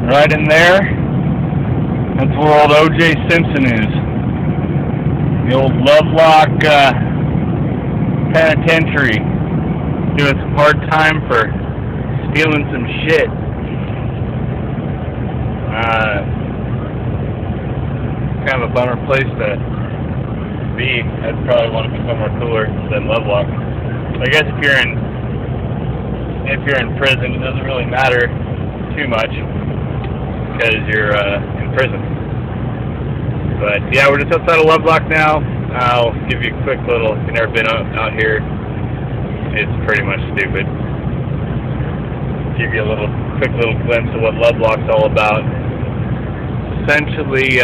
Right in there, that's where old O.J. Simpson is. The old Lovelock penitentiary. Doing some hard time for stealing some shit. Kind of a bummer place to be. I'd probably want to be somewhere cooler than Lovelock. I guess if you're in prison, it doesn't really matter too much because you're in prison. But yeah, we're just outside of Lovelock now. I'll give you a quick little, if you've never been out here, it's pretty much stupid. Give you a quick little glimpse of what Lovelock's all about. Essentially,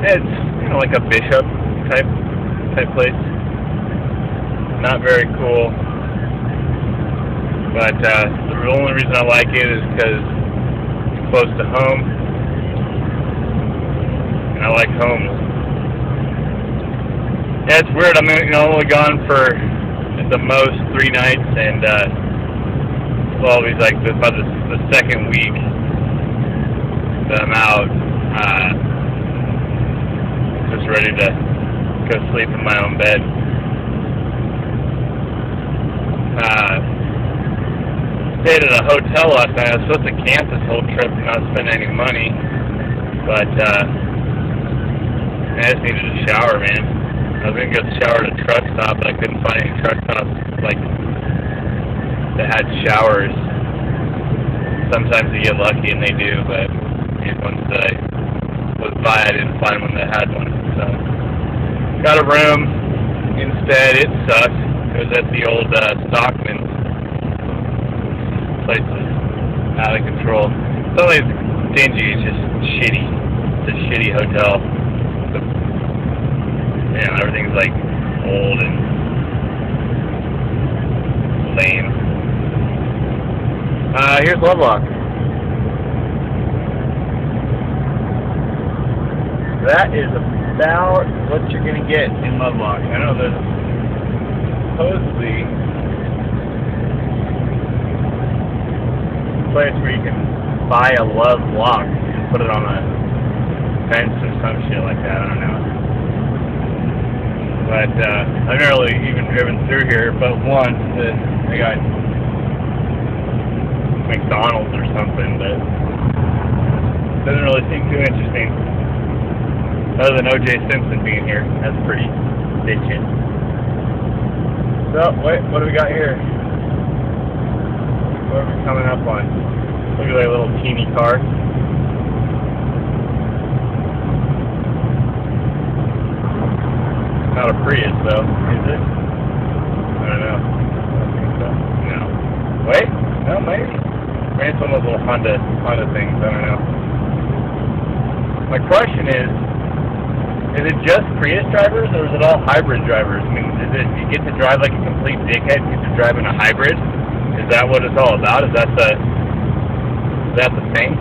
it's like a bishop type place. Not very cool, but the only reason I like it is because it's close to home, and I like homes. Yeah, it's weird. I'm only gone for the most 3 nights, and well, it's like about the second week that I'm out. Just ready to go sleep in my own bed. Stayed at a hotel last night. I was supposed to camp this whole trip and not spend any money, but I just needed a shower, man. I was gonna go shower at a truck stop, but I couldn't find any truck stops that had showers. Sometimes you get lucky and they do, but these ones that I was by, I didn't find one that had one. So got a room instead. It sucked. It was at the old Stockman's. Place is out of control. It's not like it's dingy, it's just shitty. It's a shitty hotel. Everything's like old and lame. Here's Lovelock. That is about what you're gonna get in Lovelock. I know there's supposedly a place where you can buy a Lovelock and put it on a fence or some shit like that. I don't know. But I've never really even driven through here, but once they got McDonald's or something, but it doesn't really seem too interesting. Other than O.J. Simpson being here, that's pretty bitchin'. So, wait, what do we got here? What are we coming up on? Look at that little teeny car. Not a Prius, though, is it? I don't know. I don't think so. No. Wait? No, maybe. Maybe it's one of those little Honda things. I don't know. My question is it just Prius drivers, or is it all hybrid drivers? I mean, you get to drive like a complete dickhead, you get to drive in a hybrid? Is that what it's all about? Is that the thing?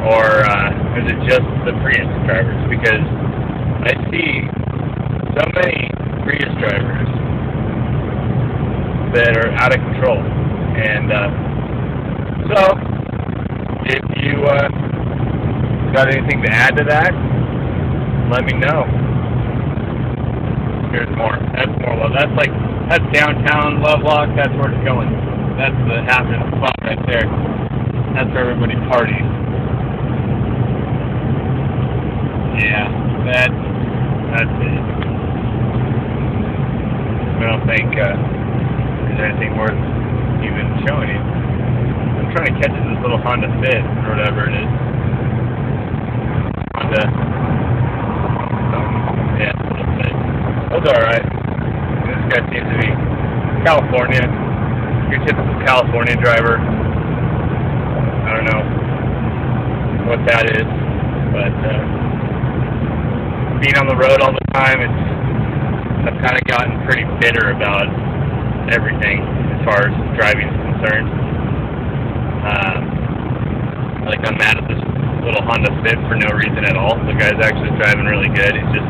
Or is it just the Prius drivers? Because I see so many Prius drivers that are out of control. And so, if you got anything to add to that, let me know. Here's more. That's more love. That's downtown Lovelock. That's where it's going. That's the happening spot right there. That's where everybody parties. Yeah, that's it. I don't think there's anything worth even showing you. I'm trying to catch this little Honda Fit or whatever it is. Honda. Yeah, a little bit. That's alright. This guy seems to be California. Your typical California driver. I don't know what that is, but being on the road all the time, I've kind of gotten pretty bitter about everything as far as driving is concerned. I'm mad at this little Honda Fit for no reason at all. The guy's actually driving really good. He's just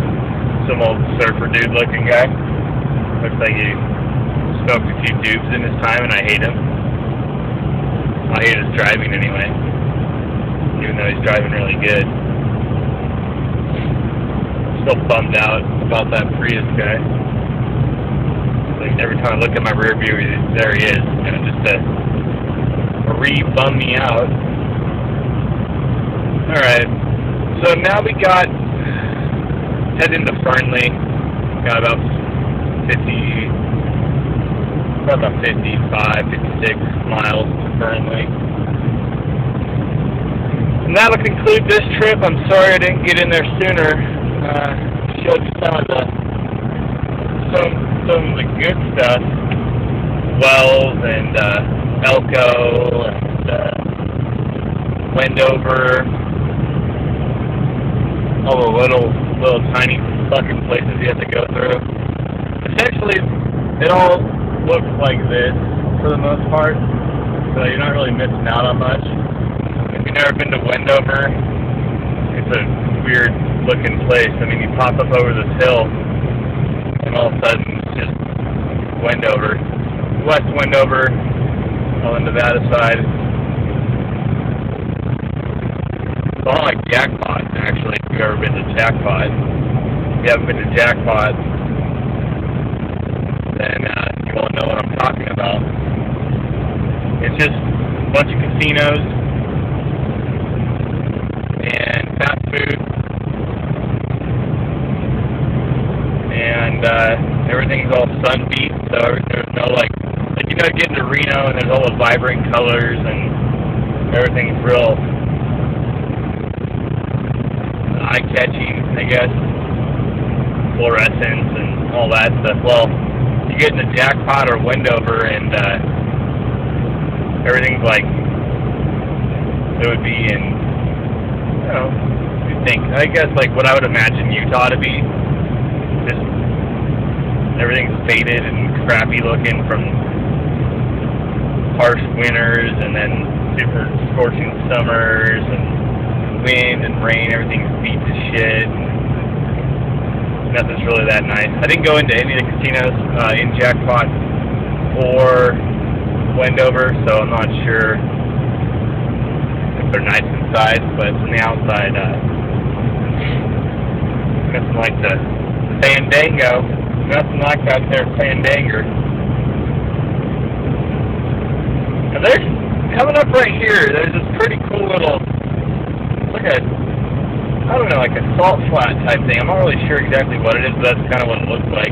some old surfer dude looking guy. Looks like he smoked a few dupes in his time, and I hate him. I hate his driving anyway, even though he's driving really good. Still bummed out about that Prius guy. Like every time I look at my rear view, there he is, just to re-bum me out. Alright, so now we got heading to Fernley. Got about 55, 56 miles to Fernley. And that'll conclude this trip. I'm sorry I didn't get in there sooner. Showed you some of the good stuff. Wells and Elko and Wendover. All the little tiny fucking places you have to go through. Essentially, it all looks like this for the most part, so you're not really missing out on much. If you've never been to Wendover, it's a weird looking place. I mean, you pop up over this hill, and all of a sudden it's just Wendover. West Wendover, on the Nevada side. It's all like Jackpot, actually, if you've ever been to Jackpot. If you haven't been to Jackpot, then you won't know what I'm talking about. It's just a bunch of casinos and fast food, and everything's all sun-beat, so there's no like you know, get into Reno and there's all the vibrant colors and everything's real eye-catching, I guess, fluorescence and all that stuff. Well, you get into Jackpot or Wendover and everything's like it would be in, you know, you think, I guess like what I would imagine Utah to be. Just everything's faded and crappy looking from harsh winters and then super scorching summers and wind and rain. Everything's beat to shit. Nothing's really that nice. I didn't go into any of the casinos in Jackpot or Wendover, so I'm not sure if they're nice inside, but from the outside, nothing like the Fandango. Nothing like that there Fandanger. And there's, coming up right here, there's this pretty cool little, it's like a, I don't know, like a salt flat type thing. I'm not really sure exactly what it is, but that's kind of what it looks like.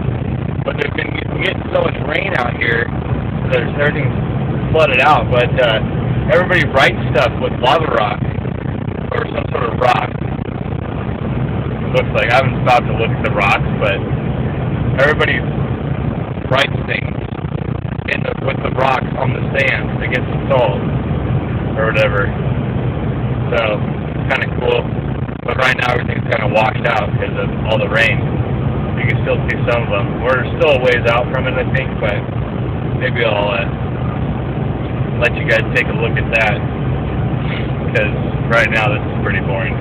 But there's been getting so much rain out here, everything's flooded out, but everybody writes stuff with lava rock, or some sort of rock. It looks like, I haven't stopped to look at the rocks, but everybody writes things with the rocks on the sand against the salt, or whatever. So, it's kind of cool. But right now everything's kind of washed out because of all the rain. You can still see some of them. We're still a ways out from it, I think, but maybe I'll let you guys take a look at that, because right now this is pretty boring.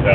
So